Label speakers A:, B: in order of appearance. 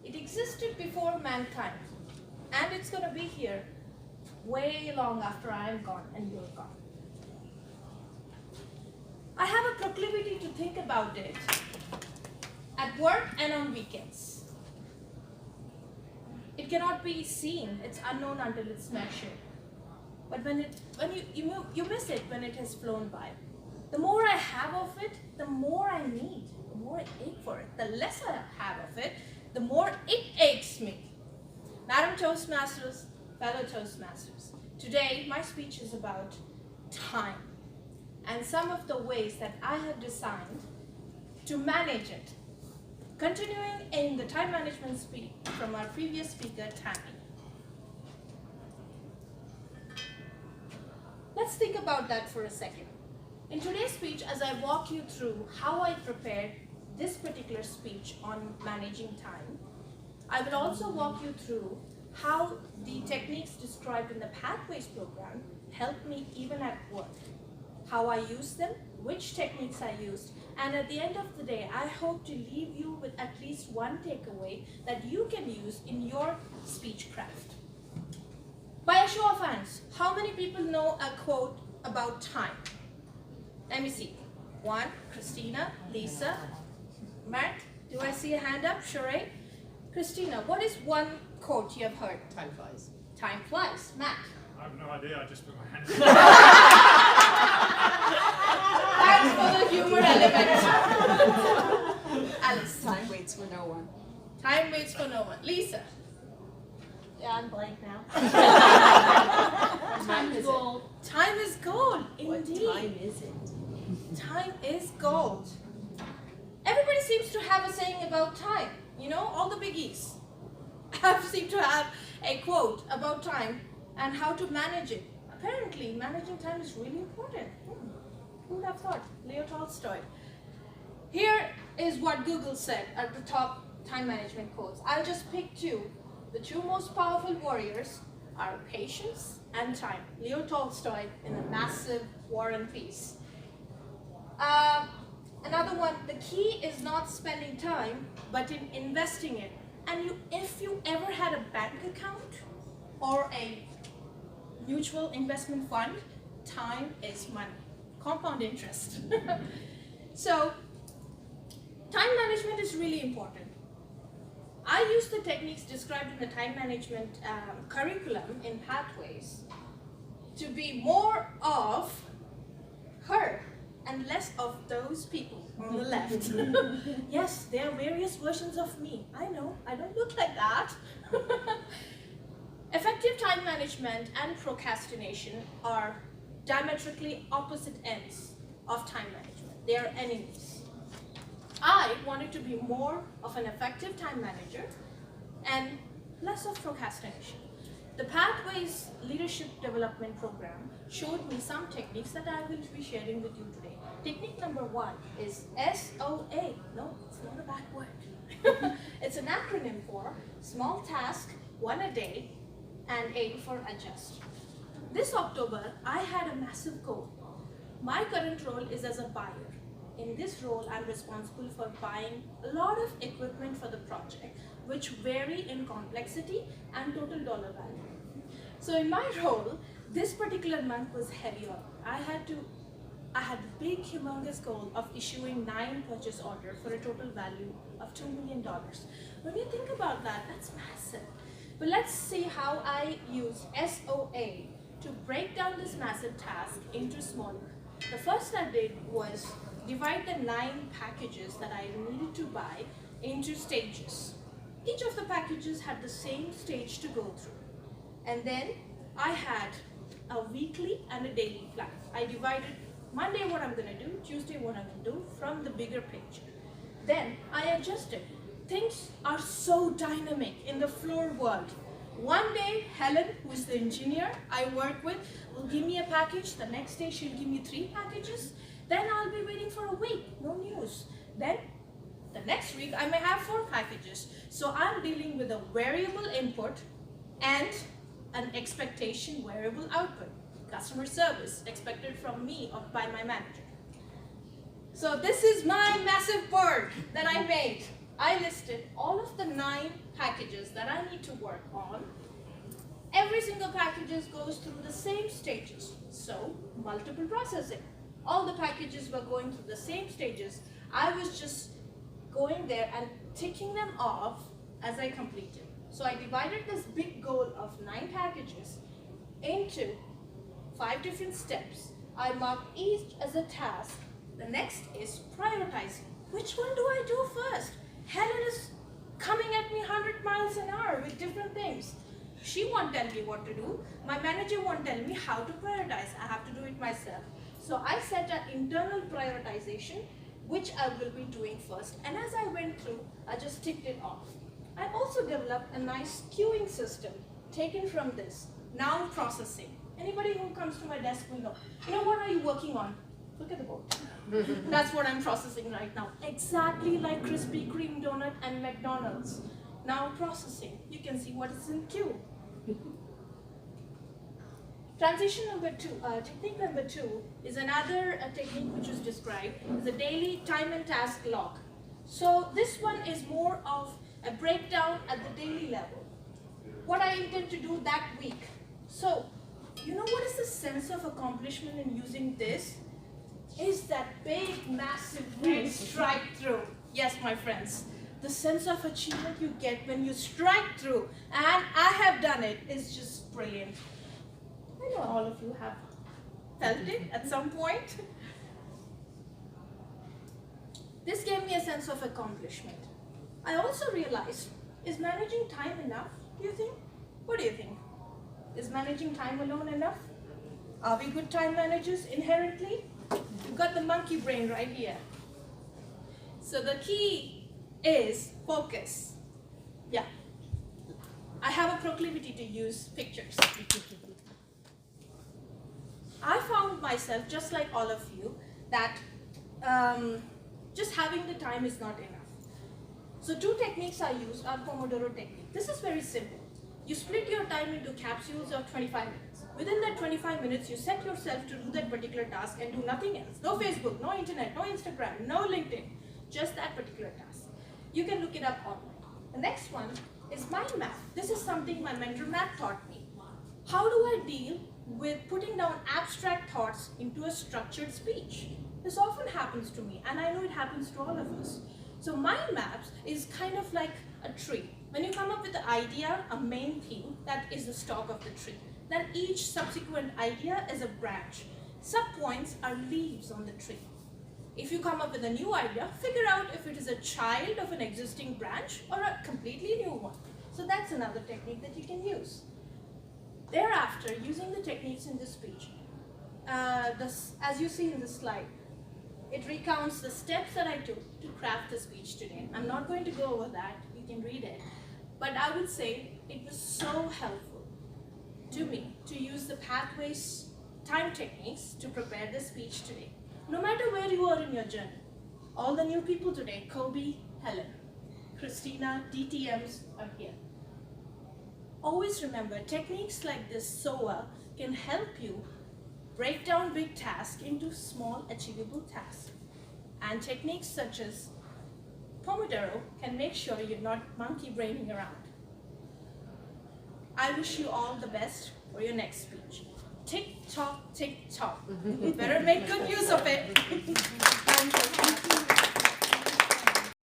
A: It existed before mankind, and it's going to be here way long after I am gone and you're gone. I have a proclivity to think about it at work and on weekends. It cannot be seen, it's unknown until it's measured. But when you miss it when it has flown by. The more I have of it, the more I need, the more I ache for it. The less I have of it, the more it aches me. Madam Toastmasters, fellow Toastmasters, today my speech is about time and some of the ways that I have designed to manage it. Continuing in the time management speak from our previous speaker, Tammy. Let's think about that for a second. In today's speech, as I walk you through how I prepared this particular speech on managing time, I will also walk you through how the techniques described in the Pathways program helped me even at work, how I used them, which techniques I used, and at the end of the day, I hope to leave you with at least one takeaway that you can use in your speech craft. By a show of hands, how many people know a quote about time? Let me see. One, Christina, Lisa, Matt, do I see a hand up? Sheree? Christina, what is one quote you have heard?
B: Time flies.
A: Time flies. Matt?
C: I have no idea, I just put my hand
A: Thanks for the humor element. Alice?
B: Time waits for no one.
A: Time waits for no one. Lisa?
D: Yeah, I'm blank now.
B: Time is
D: gold.
A: Time is gold,
B: What
A: indeed.
B: time is it?
A: Time is gold. Everybody seems to have a saying about time. You know, all the biggies seem to have a quote about time and how to manage it. Apparently, managing time is really important. Who would have thought? Leo Tolstoy. Here is what Google said at the top time management quotes. I'll just pick two. The two most powerful warriors are patience and time. Leo Tolstoy in A Massive War and Peace. Another one, the key is not spending time, but in investing it. And if you ever had a bank account or a mutual investment fund, time is money. Compound interest. So, time management is really important. I use the techniques described in the time management curriculum in Pathways to be more of her and less of those people on the left. Yes, there are various versions of me. I know, I don't look like that. Effective time management and procrastination are diametrically opposite ends of time management. They are enemies. I wanted to be more of an effective time manager and less of procrastination. The Pathways Leadership Development Program showed me some techniques that I will be sharing with you today. Technique number one is SOA. No, it's not a bad word. It's an acronym for Small Task, One a Day, and A for Adjust. This October, I had a massive goal. My current role is as a buyer. In this role, I'm responsible for buying a lot of equipment for the project, which vary in complexity and total dollar value. So in my role, this particular month was heavy on. I had the big, humongous goal of issuing 9 purchase orders for a total value of $2 million. When you think about that, that's massive. But let's see how I use SOA to break down this massive task into smaller. The first I did was divide the 9 packages that I needed to buy into stages. Each of the packages had the same stage to go through. And then I had a weekly and a daily plan. I divided Monday what I'm going to do, Tuesday what I'm going to do from the bigger picture. Then I adjusted. Things are so dynamic in the floor world. One day, Helen, who's the engineer I work with, will give me a package. The next day, she'll give me 3 packages. Then I'll be waiting for a week, no news. Then the next week, I may have 4 packages. So I'm dealing with a variable input and an expectation variable output. Customer service expected from me or by my manager. So this is my massive board that I made. I listed all of the 9 packages that I need to work on. Every single package goes through the same stages. So, multiple processing. All the packages were going through the same stages. I was just going there and ticking them off as I completed. So I divided this big goal of 9 packages into 5 different steps. I marked each as a task. The next is prioritizing. Which one do I do first? Helen is coming at me 100 miles an hour with different things. She won't tell me what to do. My manager won't tell me how to prioritize. I have to do it myself. So I set an internal prioritization, which I will be doing first. And as I went through, I just ticked it off. I also developed a nice queuing system taken from this. Now processing. Anybody who comes to my desk will know. You know, what are you working on? Look at the board. That's what I'm processing right now. Exactly like Krispy Kreme donut and McDonald's. Now processing. You can see what is in queue. Transition number 2, technique number 2 is another technique which is described as a daily time and task log. So this one is more of a breakdown at the daily level. What I intend to do that week. So, you know what is the sense of accomplishment in using this? Is that big, massive red strike through. Yes, my friends. The sense of achievement you get when you strike through, and I have done it, is just brilliant. I know all of you have felt it at some point. This gave me a sense of accomplishment. I also realized, is managing time enough, do you think? What do you think? Is managing time alone enough? Are we good time managers inherently? You've got the monkey brain right here. So the key is focus. Yeah. I have a proclivity to use pictures. I found myself, just like all of you, that just having the time is not enough. So 2 techniques I use are Pomodoro technique. This is very simple. You split your time into capsules of 25 minutes. Within that 25 minutes, you set yourself to do that particular task and do nothing else. No Facebook, no internet, no Instagram, no LinkedIn. Just that particular task. You can look it up online. The next one is mind map. This is something my mentor Matt taught me. How do I deal with putting down abstract thoughts into a structured speech? This often happens to me, and I know it happens to all of us. So mind maps is kind of like a tree. When you come up with the idea, a main theme, that is the stalk of the tree. Then each subsequent idea is a branch. Subpoints are leaves on the tree. If you come up with a new idea, figure out if it is a child of an existing branch or a completely new one. So that's another technique that you can use. Thereafter, using the techniques in the speech, as you see in the slide, it recounts the steps that I took to craft the speech today. I'm not going to go over that, you can read it. But I would say it was so helpful to me to use the pathways time techniques to prepare the speech today. No matter where you are in your journey, all the new people today, Kobe, Helen, Christina, DTMs are here. Always remember, techniques like this SOA can help you break down big tasks into small achievable tasks. And techniques such as Pomodoro can make sure you're not monkey braining around. I wish you all the best for your next speech. Tick tock, tick tock. You better make good use of it.